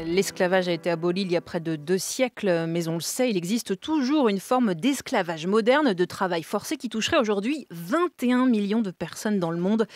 L'esclavage a été aboli il y a près de 2 siècles, mais on le sait, il existe toujours une forme d'esclavage moderne, de travail forcé qui toucherait aujourd'hui 21 millions de personnes dans le monde.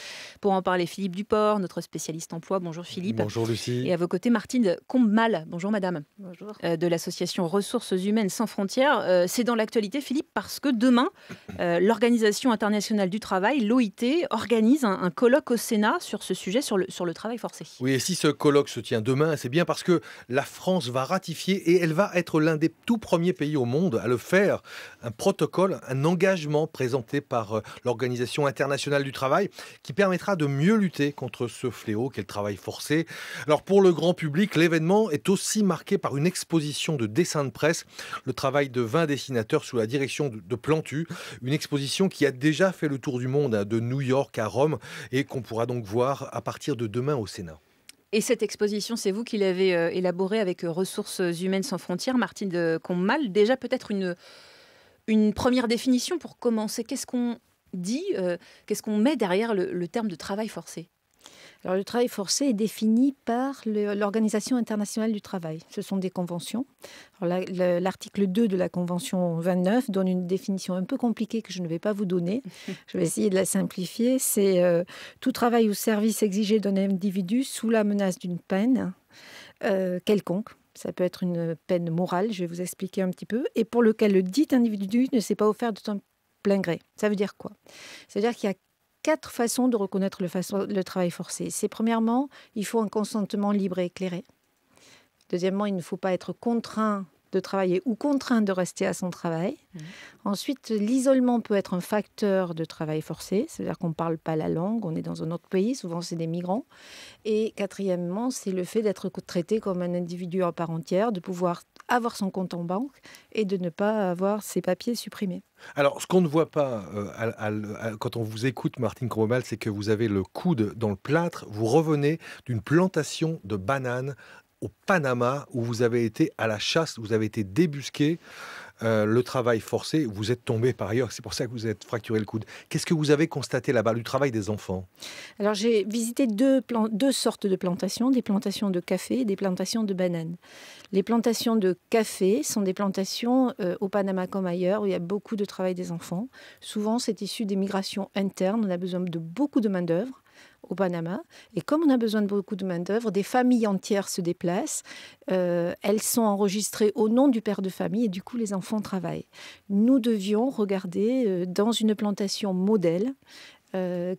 Pour en parler, Philippe Duport, notre spécialiste emploi. Bonjour Philippe. Bonjour Lucie. Et à vos côtés, Martine Combemal. Bonjour madame. Bonjour. De l'association Ressources Humaines Sans Frontières. C'est dans l'actualité, Philippe, parce que demain, l'Organisation internationale du travail, l'OIT, organise un colloque au Sénat sur ce sujet, sur le travail forcé. Oui, et si ce colloque se tient demain, c'est bien parce que la France va ratifier et elle va être l'un des tout premiers pays au monde à le faire. Un protocole, un engagement présenté par l'Organisation internationale du travail qui permettra de mieux lutter contre ce fléau qu'est le travail forcé. Alors pour le grand public, l'événement est aussi marqué par une exposition de dessins de presse, le travail de 20 dessinateurs sous la direction de Plantu, une exposition qui a déjà fait le tour du monde, de New York à Rome, et qu'on pourra donc voir à partir de demain au Sénat. Et cette exposition, c'est vous qui l'avez élaborée avec Ressources Humaines Sans Frontières, Martine de Combemal. Déjà, peut-être une première définition pour commencer. Qu'est-ce qu'on dit, qu'est-ce qu'on met derrière le terme de travail forcé ? Alors, le travail forcé est défini par l'Organisation internationale du travail. Ce sont des conventions. L'article 2 de la Convention 29 donne une définition un peu compliquée que je ne vais pas vous donner. Je vais essayer de la simplifier. C'est tout travail ou service exigé d'un individu sous la menace d'une peine quelconque. Ça peut être une peine morale, je vais vous expliquer un petit peu, et pour lequel le dit individu ne s'est pas offert de son plein gré. Ça veut dire quoi ? Ça veut dire qu'il y a 4 façons de reconnaître le travail forcé. C'est premièrement, il faut un consentement libre et éclairé. Deuxièmement, il ne faut pas être contraint de travailler ou contraint de rester à son travail. Ensuite, l'isolement peut être un facteur de travail forcé, c'est-à-dire qu'on ne parle pas la langue, on est dans un autre pays, souvent c'est des migrants. Et quatrièmement, c'est le fait d'être traité comme un individu à part entière, de pouvoir avoir son compte en banque et de ne pas avoir ses papiers supprimés. Alors, ce qu'on ne voit pas quand on vous écoute, Martine Combemal, c'est que vous avez le coude dans le plâtre. Vous revenez d'une plantation de bananes au Panama, où vous avez été à la chasse, vous avez été débusqué, le travail forcé, vous êtes tombé par ailleurs, c'est pour ça que vous êtes fracturé le coude. Qu'est-ce que vous avez constaté là-bas, du travail des enfants ? Alors j'ai visité deux sortes de plantations, des plantations de café et des plantations de bananes. Les plantations de café sont des plantations au Panama comme ailleurs, où il y a beaucoup de travail des enfants. Souvent c'est issu des migrations internes, on a besoin de beaucoup de main-d'œuvre au Panama. Et comme on a besoin de beaucoup de main-d'œuvre, des familles entières se déplacent. Elles sont enregistrées au nom du père de famille et du coup, les enfants travaillent. Nous devions regarder dans une plantation modèle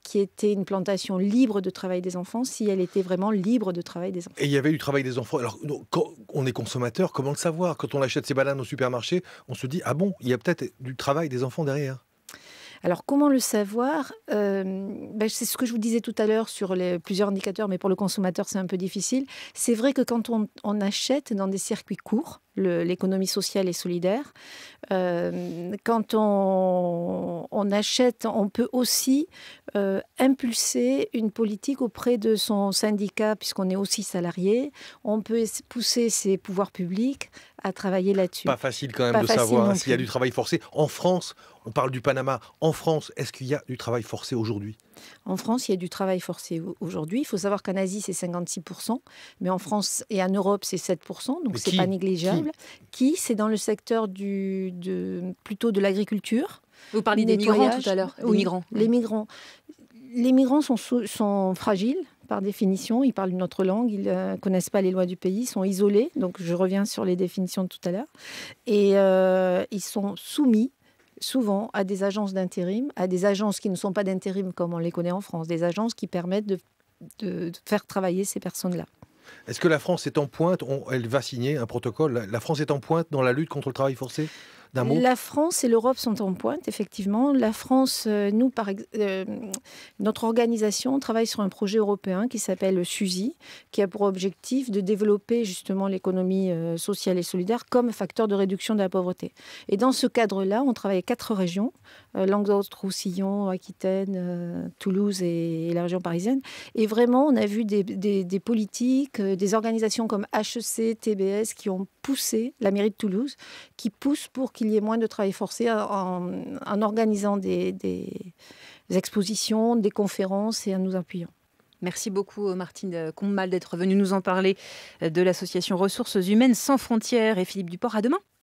qui était une plantation libre de travail des enfants, si elle était vraiment libre de travail des enfants. Et il y avait du travail des enfants. Alors, quand on est consommateur, comment le savoir ? Quand on achète ses bananes au supermarché, on se dit « Ah bon, il y a peut-être du travail des enfants derrière ». Alors, comment le savoir ? C'est ce que je vous disais tout à l'heure sur plusieurs indicateurs, mais pour le consommateur, c'est un peu difficile. C'est vrai que quand on achète dans des circuits courts, l'économie sociale et solidaire, quand on achète, on peut aussi impulser une politique auprès de son syndicat, puisqu'on est aussi salarié. On peut pousser ses pouvoirs publics à travailler là-dessus. Pas facile quand même de savoir s'il y a du travail forcé. En France, on parle du Panama. En France, est-ce qu'il y a du travail forcé aujourd'hui ? En France, il y a du travail forcé aujourd'hui. Il faut savoir qu'en Asie, c'est 56%, mais en France et en Europe, c'est 7%, donc c'est pas négligeable. Qui c'est dans le secteur plutôt de l'agriculture. Vous parliez des migrants tout à l'heure. Oui, migrants. Les migrants. Les migrants sont fragiles. Par définition, ils parlent une autre langue, ils ne connaissent pas les lois du pays, ils sont isolés, donc je reviens sur les définitions de tout à l'heure, et ils sont soumis souvent à des agences d'intérim, à des agences qui ne sont pas d'intérim comme on les connaît en France, des agences qui permettent de faire travailler ces personnes-là. Est-ce que la France est en pointe ? Elle va signer un protocole. La France est en pointe dans la lutte contre le travail forcé ? D'un mot ? La France et l'Europe sont en pointe, effectivement. La France, notre organisation travaille sur un projet européen qui s'appelle SUSI, qui a pour objectif de développer justement l'économie sociale et solidaire comme facteur de réduction de la pauvreté. Et dans ce cadre-là, on travaille avec 4 régions, Languedoc-Roussillon, Aquitaine, Toulouse et la région parisienne. Et vraiment, on a vu des politiques, des organisations comme HEC, TBS qui ont poussé, la mairie de Toulouse, qui pousse pour qu'il y ait moins de travail forcé en organisant des expositions, des conférences et en nous appuyant. Merci beaucoup Martine Commal d'être venue nous en parler de l'association Ressources Humaines sans frontières et Philippe Duport. À demain.